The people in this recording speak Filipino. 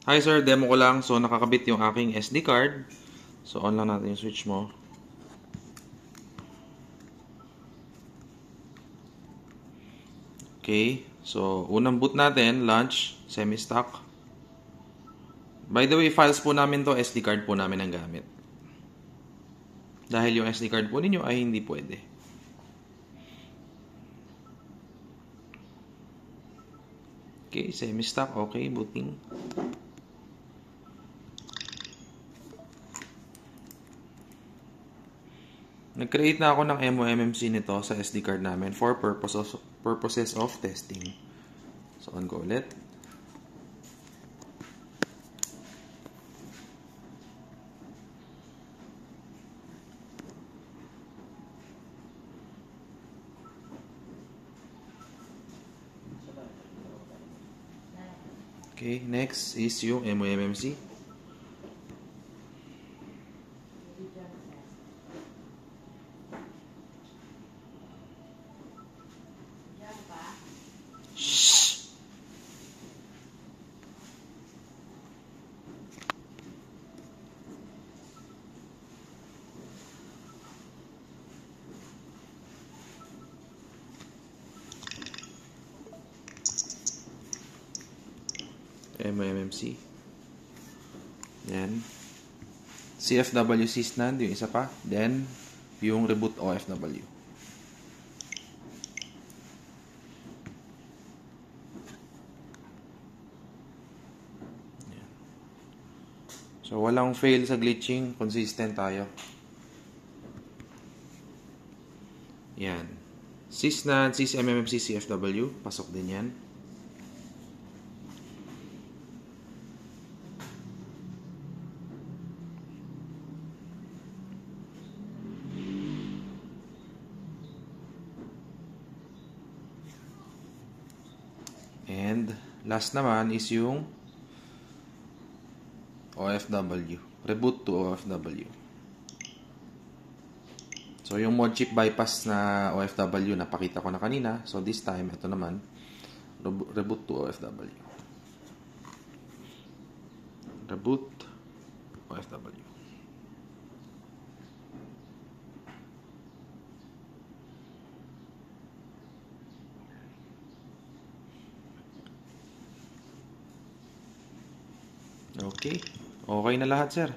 Hi sir, demo ko lang. So nakakabit yung aking SD card. So on lang natin yung switch mo. Okay. So unang boot natin, launch, semi-stock. By the way, files po namin to, SD card po namin ang gamit. Dahil yung SD card po ninyo ay hindi pwede. Okay, semi-stock. Okay, booting. Nag-create na ako ng MOMMC nito sa SD card namin for purposes of testing. So on ko ulit. Okay, next is yung MOMMC. MOMMC. Then, CFW Sysnand, yung isa pa. Then, yung reboot OFW. Yan. So, walang fail sa glitching. Consistent tayo. Yan. Sysnand, SysMMC, CFW. Pasok din yan. And last naman is yung OFW. Reboot to OFW. So yung mod chip bypass na OFW napakita ko na kanina. So this time, ito naman, reboot to OFW. Reboot OFW. Okay. Okay na lahat, sir.